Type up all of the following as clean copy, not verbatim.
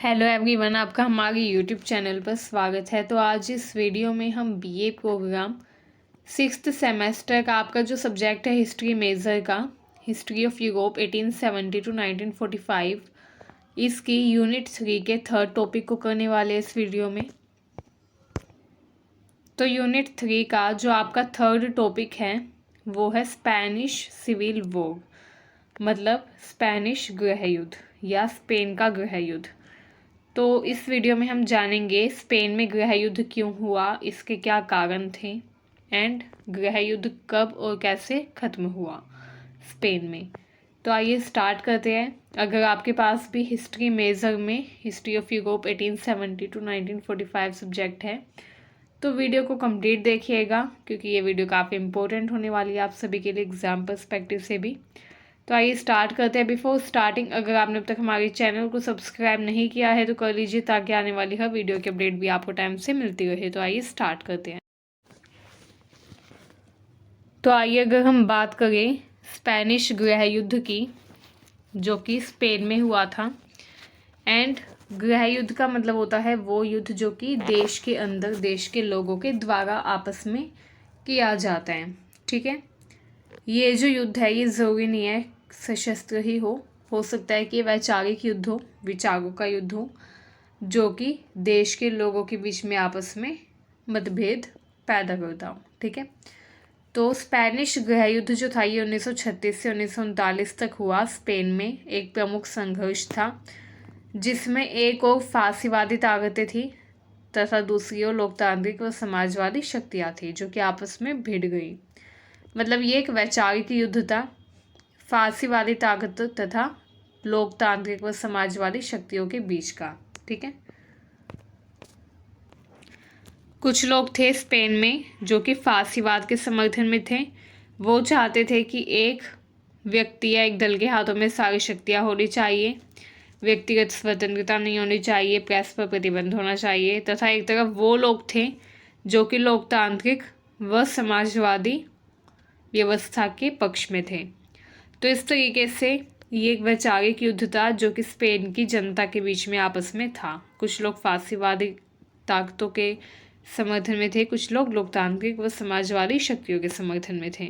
Hello everyone, आपका हमारे YouTube channel पर स्वागत है। तो आज इस वीडियो में हम बीए प्रोग्राम 6th सेमेस्टर का आपका जो सब्जेक्ट है हिस्ट्री मेजर का, हिस्ट्री ऑफ यूरोप 1870 टू 1945, इसकी यूनिट 3 के थर्ड टॉपिक को करने वाले इस वीडियो में। तो यूनिट 3 का जो आपका थर्ड टॉपिक है वो है स्पेनिश सिविल वॉर, मतलब स्पेनिश गृह युद्ध या स्पेन का गृह युद्ध। तो इस वीडियो में हम जानेंगे स्पेन में गृह युद्ध क्यों हुआ, इसके क्या कारण थे, एंड गृह युद्ध कब और कैसे ख़त्म हुआ स्पेन में। तो आइए स्टार्ट करते हैं। अगर आपके पास भी हिस्ट्री मेजर में history of Europe 1870 to 1945 subject है तो वीडियो को कंप्लीट देखिएगा, क्योंकि ये वीडियो काफ़ी इंपॉर्टेंट होने वाली है आप सभी के लिए एग्जाम पर्सपेक्टिव से भी। तो आइए स्टार्ट करते हैं। बिफोर स्टार्टिंग, अगर आपने अब तक हमारे चैनल को सब्सक्राइब नहीं किया है तो कर लीजिए, ताकि आने वाली हर वीडियो की अपडेट भी आपको टाइम से मिलती रहे। तो आइए स्टार्ट करते हैं। तो आइए अगर हम बात करें स्पेनिश गृह युद्ध की, जो कि स्पेन में हुआ था। एंड गृह युद्ध का मतलब होता है वो युद्ध जो कि देश के अंदर देश के लोगों के द्वारा आपस में किया जाता है। ठीक है, ये जो युद्ध है ये ज़रूरी नहीं है सशस्त्र ही हो सकता है कि वैचारिक युद्ध हो, विचारों का युद्ध हो, जो कि देश के लोगों के बीच में आपस में मतभेद पैदा करता हो। ठीक है, तो स्पेनिश गृह युद्ध जो था ये 1936 से 1939 तक हुआ। स्पेन में एक प्रमुख संघर्ष था जिसमें एक और फांसीवादी ताकतें थी तथा दूसरी ओर लोकतांत्रिक व समाजवादी शक्तियाँ थी जो कि आपस में भिड़ गई। मतलब ये एक वैचारिक युद्ध था, फांसीवादी ताकत तथा लोकतांत्रिक व समाजवादी शक्तियों के बीच का। ठीक है, कुछ लोग थे स्पेन में जो कि फांसीवाद के समर्थन में थे। वो चाहते थे कि एक व्यक्ति या एक दल के हाथों में सारी शक्तियाँ होनी चाहिए, व्यक्तिगत स्वतंत्रता नहीं होनी चाहिए, प्रेस पर प्रतिबंध होना चाहिए। तथा एक तरफ वो लोग थे जो कि लोकतांत्रिक व समाजवादी व्यवस्था के पक्ष में थे। तो इस तरीके से ये एक वैचारिक युद्ध था जो कि स्पेन की जनता के बीच में आपस में था। कुछ लोग फांसीवादी ताकतों के समर्थन में थे, कुछ लोग लोकतांत्रिक व समाजवादी शक्तियों के समर्थन में थे।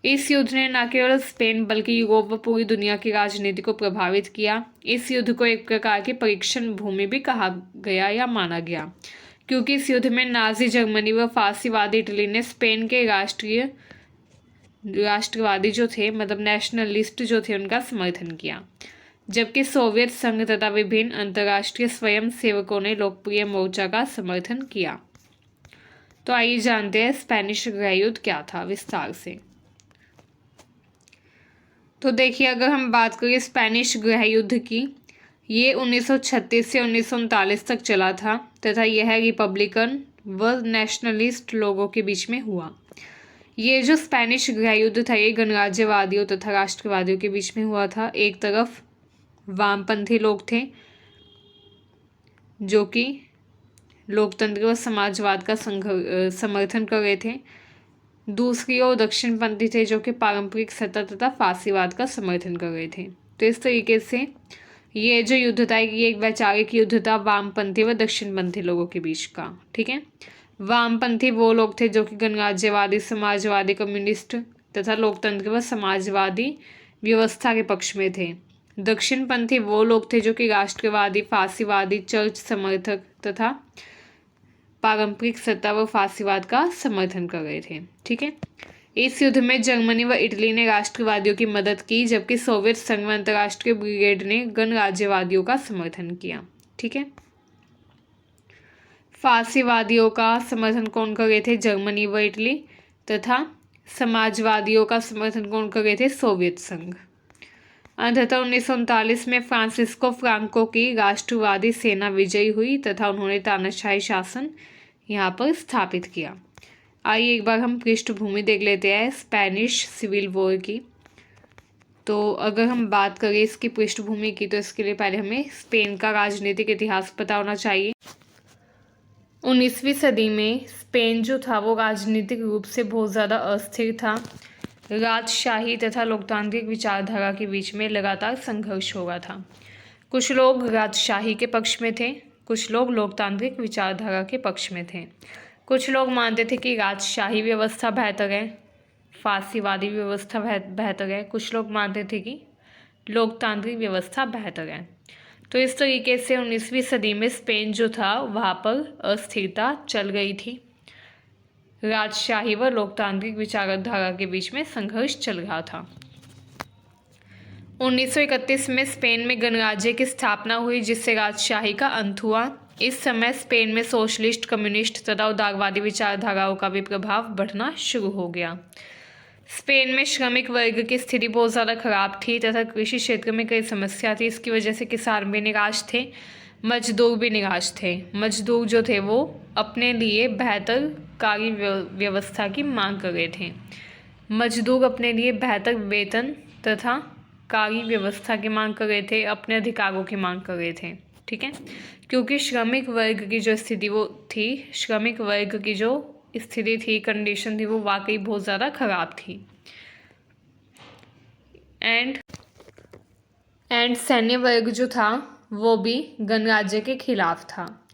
इस युद्ध ने न केवल स्पेन बल्कि यूरोप व पूरी दुनिया की राजनीति को प्रभावित किया। इस युद्ध को एक प्रकार की परीक्षण भूमि भी कहा गया या माना गया, क्योंकि इस युद्ध में नाजी जर्मनी व फांसीवादी इटली ने स्पेन के राष्ट्रवादी जो थे, मतलब नेशनलिस्ट जो थे, उनका समर्थन किया, जबकि सोवियत संघ तथा विभिन्न अंतर्राष्ट्रीय स्वयं सेवकों ने लोकप्रिय मोर्चा का समर्थन किया। तो आइए जानते हैं स्पेनिश गृह युद्ध क्या था विस्तार से। तो देखिए, अगर हम बात करें स्पेनिश गृह युद्ध की, ये 1936 से 1939 तक चला था तथा यह रिपब्लिकन व नेशनलिस्ट लोगों के बीच में हुआ। ये जो स्पेनिश गृह युद्ध था ये गणराज्यवादियों तथा राष्ट्रवादियों के बीच में हुआ था। एक तरफ वामपंथी लोग थे जो कि लोकतंत्र व समाजवाद का समर्थन कर रहे थे, दूसरी ओर दक्षिणपंथी थे जो कि पारंपरिक सत्ता तथा फांसीवाद का समर्थन कर रहे थे। तो इस तरीके से ये जो युद्ध था ये एक वैचारिक युद्ध था वामपंथी व दक्षिणपंथी लोगों के बीच का। ठीक है, वामपंथी वो लोग थे जो कि गणराज्यवादी, समाजवादी, कम्युनिस्ट तथा लोकतंत्र व समाजवादी व्यवस्था के पक्ष में थे। दक्षिणपंथी वो लोग थे जो कि राष्ट्रवादी, फांसीवादी, चर्च समर्थक तथा पारंपरिक सत्ता व फांसीवाद का समर्थन कर रहे थे। ठीक है, इस युद्ध में जर्मनी व इटली ने राष्ट्रवादियों की मदद की, जबकि सोवियत संघ व अंतर्राष्ट्रीय ब्रिगेड ने गणराज्यवादियों का समर्थन किया। ठीक है, फांसीवादियों का समर्थन कौन कर रहे थे? जर्मनी व इटली। तथा समाजवादियों का समर्थन कौन कर रहे थे? सोवियत संघ। अंततः 1939 में फ्रांसिस्को फ्रांको की राष्ट्रवादी सेना विजयी हुई तथा उन्होंने तानाशाही शासन यहाँ पर स्थापित किया। आइए एक बार हम पृष्ठभूमि देख लेते हैं स्पेनिश सिविल वॉर की। तो अगर हम बात करें इसकी पृष्ठभूमि की, तो इसके लिए पहले हमें स्पेन का राजनीतिक इतिहास पता होना चाहिए। 19वीं सदी में स्पेन जो था वो राजनीतिक रूप से बहुत ज़्यादा अस्थिर था। राजशाही तथा लोकतांत्रिक विचारधारा के बीच में लगातार संघर्ष हो रहा था। कुछ लोग राजशाही के पक्ष में थे, कुछ लोग लोकतांत्रिक विचारधारा के पक्ष में थे। कुछ लोग मानते थे कि राजशाही व्यवस्था बेहतर है, फासीवादी व्यवस्था बेहतर है। कुछ लोग मानते थे कि लोकतांत्रिक व्यवस्था बेहतर है। तो इस तरीके से 19वीं सदी में स्पेन जो था वहाँ पर अस्थिरता चल गई थी। राजशाही व लोकतांत्रिक विचारधारा के बीच में संघर्ष चल रहा था। 1931 में स्पेन में गणराज्य की स्थापना हुई, जिससे राजशाही का अंत हुआ। इस समय स्पेन में सोशलिस्ट, कम्युनिस्ट तथा उदारवादी विचारधाराओं का भी प्रभाव बढ़ना शुरू हो गया। स्पेन में श्रमिक वर्ग की स्थिति बहुत ज़्यादा खराब थी तथा कृषि क्षेत्र में कई समस्या थी। इसकी वजह से किसान भी निराश थे, मजदूर भी निराश थे। मजदूर जो थे वो अपने लिए बेहतर कार्य व्यवस्था की मांग कर रहे थे। मजदूर अपने लिए बेहतर वेतन तथा कार्य व्यवस्था की मांग कर रहे थे, अपने अधिकारों की मांग कर रहे थे। ठीक है, क्योंकि श्रमिक वर्ग की जो स्थिति वो थी, श्रमिक वर्ग की जो स्थिति थी, कंडीशन थी, वो वाकई बहुत ज़्यादा ख़राब थी। एंड सैन्य वर्ग जो था वो भी गणराज्य के खिलाफ था।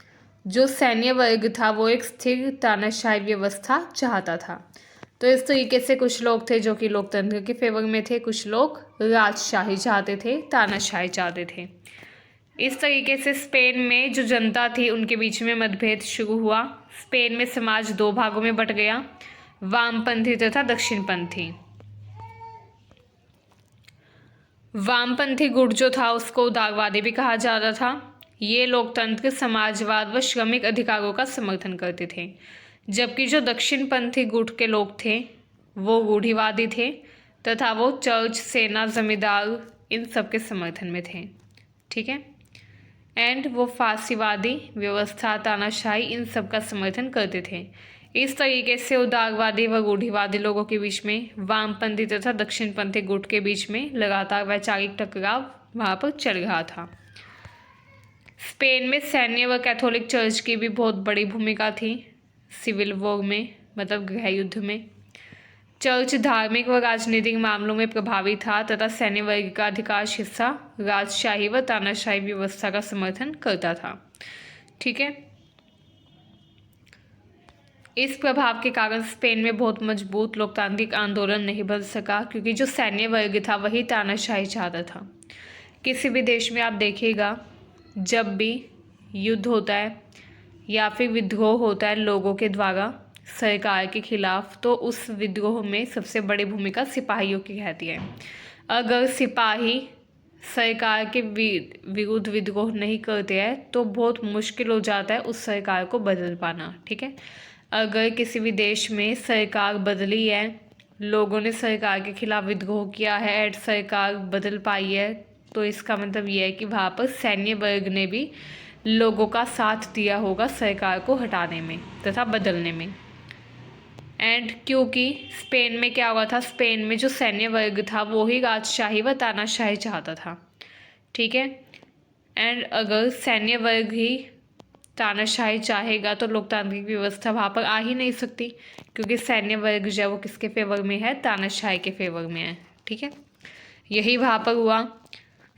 जो सैन्य वर्ग था वो एक स्थिर तानाशाही व्यवस्था चाहता था। तो इस तरीके से कुछ लोग थे जो कि लोकतंत्र के फेवर में थे, कुछ लोग राजशाही चाहते थे, तानाशाही चाहते थे। इस तरीके से स्पेन में जो जनता थी उनके बीच में मतभेद शुरू हुआ। स्पेन में समाज दो भागों में बट गया, वामपंथी तथा दक्षिणपंथी। वामपंथी गुट जो था उसको उदारवादी भी कहा जाता था। ये लोकतंत्र, समाजवाद व श्रमिक अधिकारों का समर्थन करते थे, जबकि जो दक्षिणपंथी गुट के लोग थे वो रूढ़िवादी थे तथा वो चर्च, सेना, जमींदार इन सब के समर्थन में थे। ठीक है, एंड वो फासीवादी व्यवस्था, तानाशाही इन सब का समर्थन करते थे। इस तरीके से उदारवादी व रूढ़िवादी लोगों के बीच में, वामपंथी तथा दक्षिणपंथी गुट के बीच में लगातार वैचारिक टकराव वहाँ पर चल रहा था। स्पेन में सैन्य व कैथोलिक चर्च की भी बहुत बड़ी भूमिका थी सिविल वॉर में, मतलब गृह युद्ध में। चर्च धार्मिक व राजनीतिक मामलों में प्रभावी था तथा सैन्य वर्ग का अधिकांश हिस्सा राजशाही व तानाशाही व्यवस्था का समर्थन करता था। ठीक है, इस प्रभाव के कारण स्पेन में बहुत मजबूत लोकतांत्रिक आंदोलन नहीं बन सका, क्योंकि जो सैन्य वर्ग था वही तानाशाही चाहता था। किसी भी देश में आप देखिएगा, जब भी युद्ध होता है या फिर विद्रोह होता है लोगों के द्वारा सरकार के खिलाफ, तो उस विद्रोह में सबसे बड़ी भूमिका सिपाहियों की रहती है। अगर सिपाही सरकार के विरुद्ध विद्रोह नहीं करते हैं तो बहुत मुश्किल हो जाता है उस सरकार को बदल पाना। ठीक है, अगर किसी भी देश में सरकार बदली है, लोगों ने सरकार के खिलाफ विद्रोह किया है एंड सरकार बदल पाई है, तो इसका मतलब ये है कि वहाँ पर सैन्य वर्ग ने भी लोगों का साथ दिया होगा सरकार को हटाने में तथा बदलने में। एंड क्योंकि स्पेन में क्या हुआ था, स्पेन में जो सैन्य वर्ग था वो ही राजशाही व तानाशाही चाहता था। ठीक है, एंड अगर सैन्य वर्ग ही तानाशाही चाहेगा तो लोकतांत्रिक व्यवस्था वहाँ पर आ ही नहीं सकती, क्योंकि सैन्य वर्ग जो है वो किसके फेवर में है, तानाशाही के फेवर में है। ठीक है, यही वहाँ पर हुआ।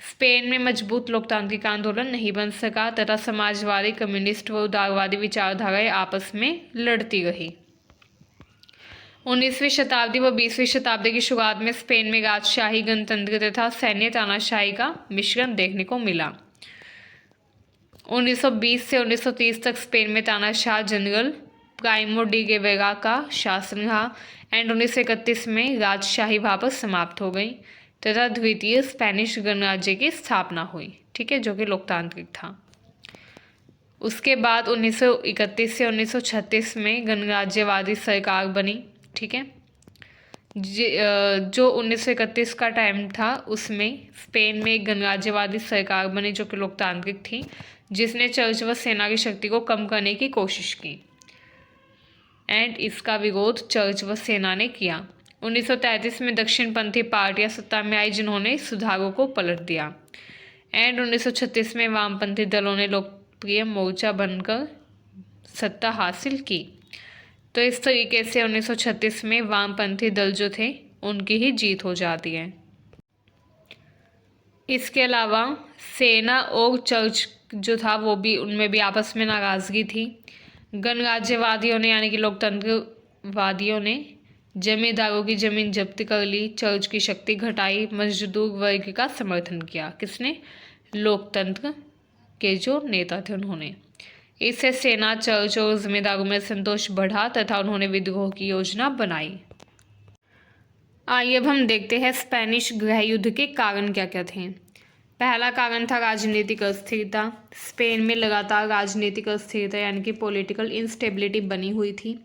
स्पेन में मजबूत लोकतांत्रिक आंदोलन नहीं बन सका तथा समाजवादी, कम्युनिस्ट व उदारवादी विचारधाराएं आपस में लड़ती रही। 19वीं शताब्दी व 20वीं शताब्दी की शुरुआत में स्पेन में राजशाही, गणतंत्र तथा सैन्य तानाशाही का मिश्रण देखने को मिला। 1920 से 1930 तक स्पेन में तानाशाह जनरल प्राइमो डी गेवेरा का शासन रहा एंड 1931 में राजशाही वहाँ पर समाप्त हो गई तथा द्वितीय स्पेनिश गणराज्य की स्थापना हुई। ठीक है, जो कि लोकतांत्रिक था। उसके बाद 1931 से 1936 में गणराज्यवादी सरकार बनी। ठीक है, जो 1931 का टाइम था उसमें स्पेन में एक गणराज्यवादी सरकार बनी जो कि लोकतांत्रिक थी, जिसने चर्च व सेना की शक्ति को कम करने की कोशिश की एंड इसका विरोध चर्च व सेना ने किया। 1933 में दक्षिणपंथी पार्टियां सत्ता में आई जिन्होंने सुधारों को पलट दिया एंड 1936 में वामपंथी दलों ने लोकप्रिय मोर्चा बनकर सत्ता हासिल की। तो इस तरीके से 1936 में वामपंथी दल जो थे उनकी ही जीत हो जाती है। इसके अलावा सेना और चर्च जो था वो भी, उनमें भी आपस में नाराज़गी थी। गणराज्यवादियों ने यानी कि लोकतंत्रवादियों ने जमींदारों की जमीन जब्त कर ली, चर्च की शक्ति घटाई, मजदूर वर्ग का समर्थन किया। किसने? लोकतंत्र के जो नेता थे उन्होंने। इससे सेना, चर्च और जमींदारों में संतोष बढ़ा तथा उन्होंने विद्रोह की योजना बनाई। आइए अब हम देखते हैं स्पेनिश गृह युद्ध के कारण क्या क्या थे। पहला कारण था राजनीतिक अस्थिरता। स्पेन में लगातार राजनीतिक अस्थिरता यानी कि पॉलिटिकल इंस्टेबिलिटी बनी हुई थी।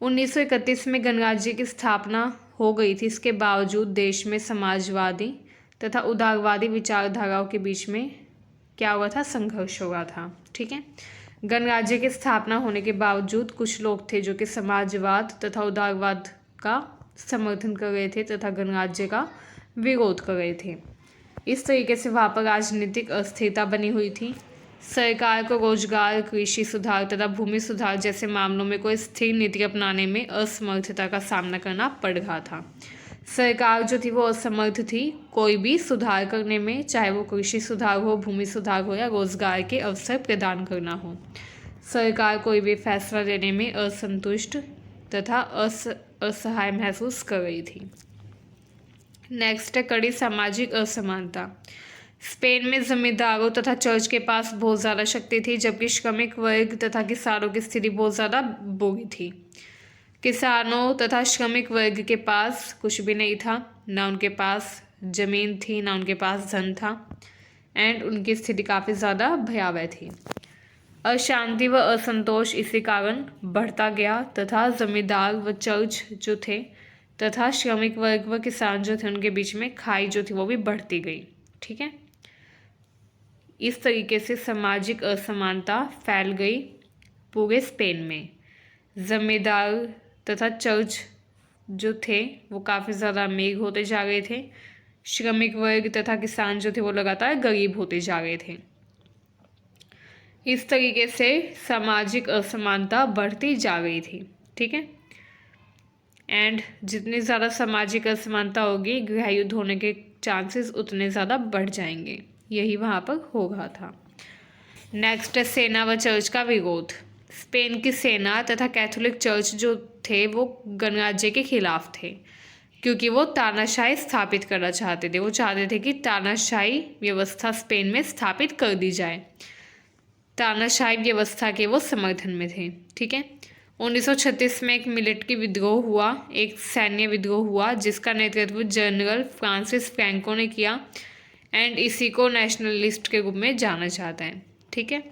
1931 में गणराज्य की स्थापना हो गई थी, इसके बावजूद देश में समाजवादी तथा उदारवादी विचारधाराओं के बीच में क्या हुआ था? संघर्ष हो रहा था। ठीक है, गणराज्य की स्थापना होने के बावजूद कुछ लोग थे जो कि समाजवाद तथा उदारवाद का समर्थन कर रहे थे तथा गणराज्य का विरोध कर रहे थे। इस तरीके से वहाँ पर राजनीतिक अस्थिरता बनी हुई थी। सरकार को रोजगार, कृषि सुधार तथा भूमि सुधार जैसे मामलों में कोई स्थिर नीति अपनाने में असमर्थता का सामना करना पड़ रहा था। सरकार जो थी वो असमर्थ थी कोई भी सुधार करने में, चाहे वो कृषि सुधार हो, भूमि सुधार हो या रोजगार के अवसर प्रदान करना हो। सरकार कोई भी फैसला लेने में असंतुष्ट तथा असहाय महसूस कर रही थी। नेक्स्ट है कड़ी सामाजिक असमानता। स्पेन में जमींदारों तथा चर्च के पास बहुत ज़्यादा शक्ति थी, जबकि श्रमिक वर्ग तथा किसानों की स्थिति बहुत ज़्यादा बुरी थी। किसानों तथा श्रमिक वर्ग के पास कुछ भी नहीं था, ना उनके पास ज़मीन थी, ना उनके पास धन था, एंड उनकी स्थिति काफ़ी ज़्यादा भयावह थी। अशांति व असंतोष इसी कारण बढ़ता गया तथा जमींदार व चर्च जो थे तथा श्रमिक वर्ग व किसान जो थे उनके बीच में खाई जो थी वो भी बढ़ती गई। ठीक है, इस तरीके से सामाजिक असमानता फैल गई पूरे स्पेन में। जमींदार तथा चर्च जो थे वो काफ़ी ज़्यादा अमीर होते जा रहे थे, श्रमिक वर्ग तथा किसान जो थे वो लगातार गरीब होते जा रहे थे। इस तरीके से सामाजिक असमानता बढ़ती जा रही थी। ठीक है, एंड जितनी ज़्यादा सामाजिक असमानता होगी, गृह युद्ध होने के चांसेस उतने ज़्यादा बढ़ जाएंगे। यही वहाँ पर हो रहा था। नेक्स्ट है सेना व चर्च का विरोध। स्पेन की सेना तथा कैथोलिक चर्च जो थे वो गणराज्य के खिलाफ थे, क्योंकि वो तानाशाही स्थापित करना चाहते थे। वो चाहते थे कि तानाशाही व्यवस्था स्पेन में स्थापित कर दी जाए। तानाशाही व्यवस्था के वो समर्थन में थे। ठीक है, 1936 में एक मिलिट्री विद्रोह हुआ, एक सैन्य विद्रोह हुआ जिसका नेतृत्व जनरल फ्रांसिस फ्रैंको ने किया, एंड इसी को नेशनलिस्ट के रूप में जाना जाता है। ठीक है,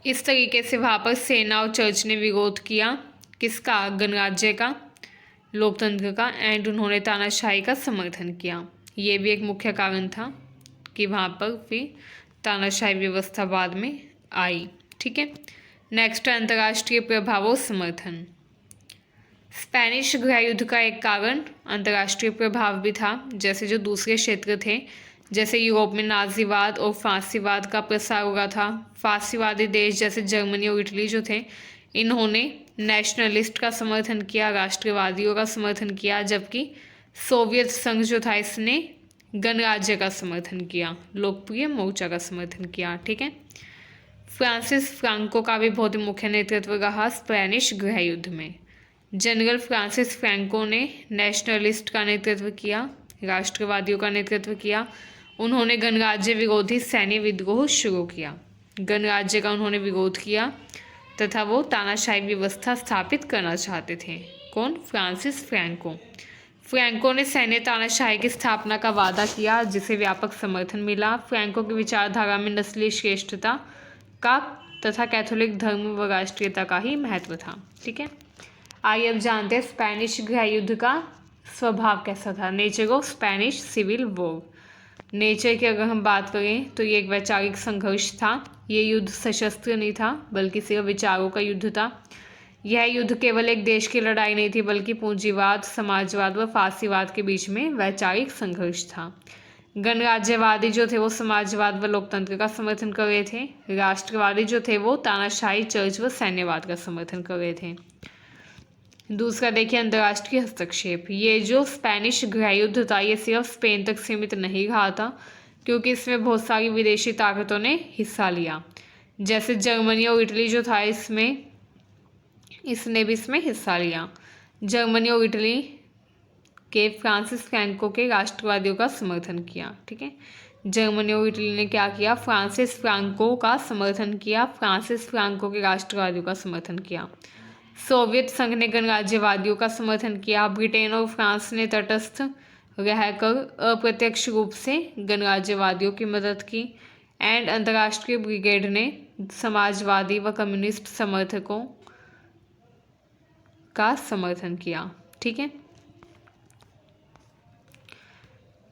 इस तरीके से वहाँ पर सेना और चर्च ने विरोध किया, किसका? गणराज्य का, लोकतंत्र का, एंड उन्होंने तानाशाही का समर्थन किया। ये भी एक मुख्य कारण था कि वहाँ पर फिर तानाशाही व्यवस्था बाद में आई। ठीक है, नेक्स्ट अंतर्राष्ट्रीय प्रभाव और समर्थन। स्पेनिश गृह युद्ध का एक कारण अंतर्राष्ट्रीय प्रभाव भी था, जैसे जो दूसरे क्षेत्र थे, जैसे यूरोप में नाजीवाद और फांसीवाद का प्रसार हो रहा था। फांसीवादी देश जैसे जर्मनी और इटली जो थे, इन्होंने नेशनलिस्ट का समर्थन किया, राष्ट्रवादियों का समर्थन किया, जबकि सोवियत संघ जो था इसने गणराज्य का समर्थन किया, लोकप्रिय मोर्चा का समर्थन किया। ठीक है, फ्रांसिस फ्रांको का भी बहुत ही मुख्य नेतृत्व रहा स्पेनिश गृह युद्ध में। जनरल फ्रांसिस फ्रैंको ने नेशनलिस्ट का नेतृत्व किया, राष्ट्रवादियों का नेतृत्व किया। उन्होंने गणराज्य विरोधी सैन्य विद्रोह शुरू किया, गणराज्य का उन्होंने विरोध किया तथा वो तानाशाही व्यवस्था स्थापित करना चाहते थे। कौन? Francis Franco. फ्रैंको ने सैन्य तानाशाही की स्थापना का वादा किया, जिसे व्यापक समर्थन मिला। फ्रैंको की विचारधारा में नस्लीय श्रेष्ठता का तथा कैथोलिक धर्म व राष्ट्रीयता का ही महत्व था। ठीक है, आइए अब जानते हैं स्पेनिश गृह युद्ध का स्वभाव कैसा था। Nature of Spanish civil war. Nature की अगर हम बात करें तो ये एक वैचारिक संघर्ष था। ये युद्ध सशस्त्र नहीं था, बल्कि सिर्फ विचारों का युद्ध था। यह युद्ध केवल एक देश की लड़ाई नहीं थी, बल्कि पूंजीवाद, समाजवाद व फांसीवाद के बीच में वैचारिक संघर्ष था। गणराज्यवादी जो थे वो समाजवाद व लोकतंत्र का समर्थन कर रहे थे। राष्ट्रवादी जो थे वो तानाशाही, चर्च व सैन्यवाद का समर्थन कर रहे थे। दूसरा देखिए अंतर्राष्ट्रीय हस्तक्षेप। ये जो स्पेनिश गृह युद्ध था ये सिर्फ स्पेन तक सीमित नहीं रहा था, क्योंकि इसमें बहुत सारी विदेशी ताकतों ने हिस्सा लिया। जैसे जर्मनी और इटली जो था इसने भी इसमें हिस्सा लिया। जर्मनी और इटली के फ्रांसिस फ्रैंको के राष्ट्रवादियों का समर्थन किया। ठीक है, जर्मनी और इटली ने क्या किया? फ्रांसिस फ्रांको का समर्थन किया, फ्रांसिस फ्रांको के राष्ट्रवादियों का समर्थन किया। सोवियत संघ ने गणराज्यवादियों का समर्थन किया। ब्रिटेन और फ्रांस ने तटस्थ रहकर अप्रत्यक्ष रूप से गणराज्यवादियों की मदद की। एंड अंतर्राष्ट्रीय ब्रिगेड ने समाजवादी व कम्युनिस्ट समर्थकों का समर्थन किया। ठीक है,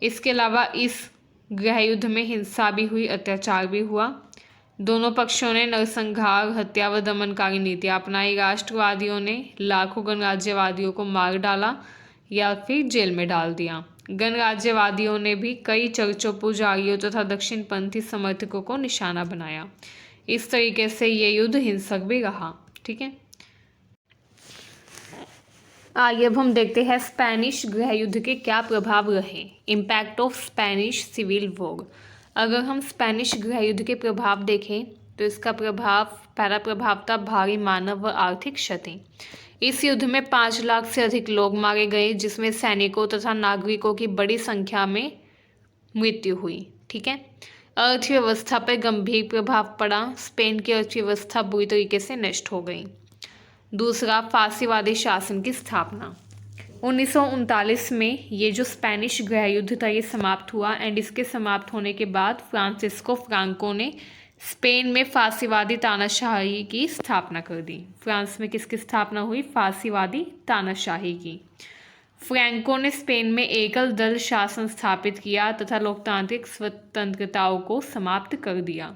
इसके अलावा इस गृह युद्ध में हिंसा भी हुई, अत्याचार भी हुआ। दोनों पक्षों ने नरसंहार, हत्या व दमनकारी नीतियां अपनाई। राष्ट्रवादियों ने लाखों गणराज्यवादियों को मार डाला या फिर जेल में डाल दिया। गणराज्यवादियों ने भी कई चर्चों, पुजारियों तथा दक्षिणपंथी समर्थकों को निशाना बनाया। इस तरीके से ये युद्ध हिंसक भी रहा। ठीक है, आइए अब हम देखते हैं स्पेनिश गृह युद्ध के क्या प्रभाव रहे। Impact of Spanish civil war. अगर हम स्पेनिश गृह युद्ध के प्रभाव देखें तो इसका पहला प्रभाव था भारी मानव व आर्थिक क्षति। इस युद्ध में 5 लाख से अधिक लोग मारे गए, जिसमें सैनिकों तथा नागरिकों की बड़ी संख्या में मृत्यु हुई। ठीक है, अर्थव्यवस्था पर गंभीर प्रभाव पड़ा। स्पेन की अर्थव्यवस्था बुरी तरीके से नष्ट हो गई। दूसरा, फांसीवादी शासन की स्थापना। 1939 में ये जो स्पेनिश गृह युद्ध था ये समाप्त हुआ। एंड इसके समाप्त होने के बाद फ्रांसिस्को फ्रांको ने स्पेन में फांसीवादी तानाशाही की स्थापना कर दी। फ्रांस में किसकी स्थापना हुई? फांसीवादी तानाशाही की। फ्रैंको ने स्पेन में एकल दल शासन स्थापित किया तथा लोकतांत्रिक स्वतंत्रताओं को समाप्त कर दिया।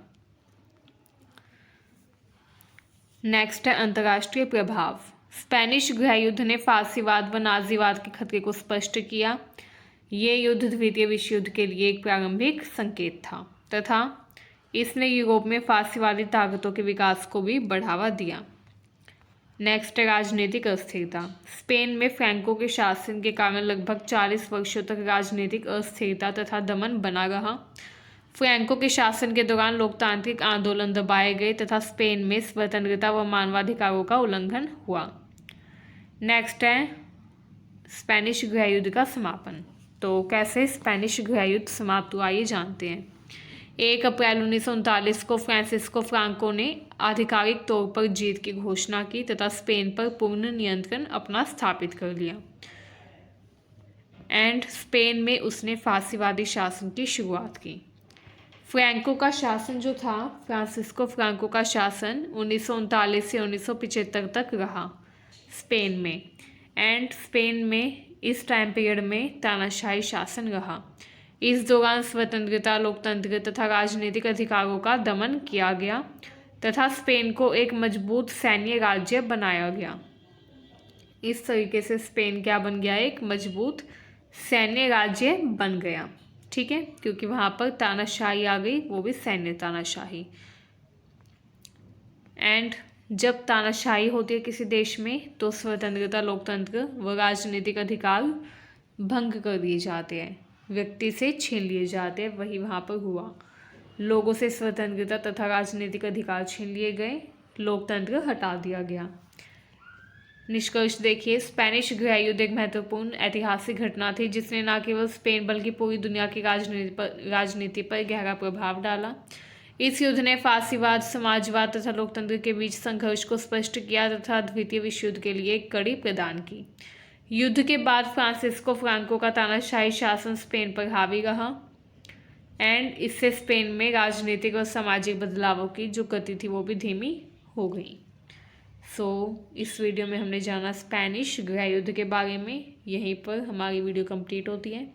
नेक्स्ट है अंतर्राष्ट्रीय प्रभाव। स्पेनिश गृह युद्ध ने फांसीवाद व नाजीवाद के खतरे को स्पष्ट किया। ये युद्ध द्वितीय विश्व युद्ध के लिए एक प्रारंभिक संकेत था तथा इसने यूरोप में फांसीवादी ताकतों के विकास को भी बढ़ावा दिया। नेक्स्ट है राजनीतिक अस्थिरता। स्पेन में फ्रैंको के शासन के कारण लगभग 40 वर्षों तक राजनीतिक अस्थिरता तथा दमन बना रहा। फ्रैंको के शासन के दौरान लोकतांत्रिक आंदोलन दबाए गए तथा स्पेन में स्वतंत्रता व मानवाधिकारों का उल्लंघन हुआ। नेक्स्ट है स्पेनिश गृह युद्ध का समापन। तो कैसे स्पेनिश गृह युद्ध समाप्त हुआ ये जानते हैं। 1 अप्रैल 1939 को फ्रांसिस्को फ्रांको ने आधिकारिक तौर पर जीत की घोषणा की तथा स्पेन पर पूर्ण नियंत्रण अपना स्थापित कर लिया। एंड स्पेन में उसने फांसीवादी शासन की शुरुआत की। फ्रैंको का शासन जो था, फ्रांसिस्को फ्रांको का शासन 1939 से 1975 तक रहा स्पेन में। एंड स्पेन में इस टाइम पीरियड में तानाशाही शासन रहा। इस दौरान स्वतंत्रता, लोकतंत्र तथा राजनीतिक अधिकारों का दमन किया गया तथा स्पेन को एक मजबूत सैन्य राज्य बनाया गया। इस तरीके से स्पेन क्या बन गया? एक मजबूत सैन्य राज्य बन गया। ठीक है, क्योंकि वहाँ पर तानाशाही आ गई, वो भी सैन्य तानाशाही। एंड जब तानाशाही होती है किसी देश में तो स्वतंत्रता, लोकतंत्र व राजनीतिक अधिकार भंग कर दिए जाते हैं, व्यक्ति से छीन लिए जाते हैं। वही वहाँ पर हुआ, लोगों से स्वतंत्रता तथा राजनीतिक अधिकार छीन लिए गए, लोकतंत्र हटा दिया गया। निष्कर्ष देखिए, स्पेनिश गृह युद्ध एक महत्वपूर्ण ऐतिहासिक घटना थी जिसने न केवल स्पेन बल्कि पूरी दुनिया की राजनीति पर गहरा प्रभाव डाला। इस युद्ध ने फांसीवाद, समाजवाद तथा लोकतंत्र के बीच संघर्ष को स्पष्ट किया तथा द्वितीय विश्व युद्ध के लिए एक कड़ी प्रदान की। युद्ध के बाद फ्रांसिस्को फ्रांको का तानाशाही शासन स्पेन पर हावी रहा। एंड इससे स्पेन में राजनीतिक और सामाजिक बदलावों की जो गति थी वो भी धीमी हो गई। इस वीडियो में हमने जाना स्पेनिश गृह युद्ध के बारे में। यहीं पर हमारी वीडियो कंप्लीट होती है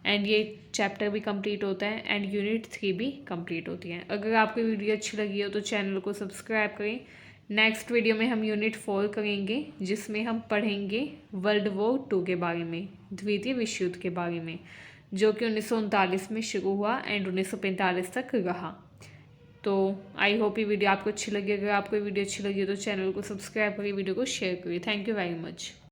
एंड ये चैप्टर भी कंप्लीट होता है एंड यूनिट 3 भी कंप्लीट होती है। अगर आपको वीडियो अच्छी लगी हो तो चैनल को सब्सक्राइब करें। नेक्स्ट वीडियो में हम यूनिट 4 करेंगे जिसमें हम पढ़ेंगे वर्ल्ड वॉर 2 के बारे में, द्वितीय विश्व युद्ध के बारे में, जो कि 1939 में शुरू हुआ एंड 1945 तक रहा। तो आई होप ये वीडियो आपको अच्छी लगी। अगर आपको वीडियो अच्छी लगी हो तो चैनल को सब्सक्राइब करिए, वीडियो को शेयर करिए। Thank you very much.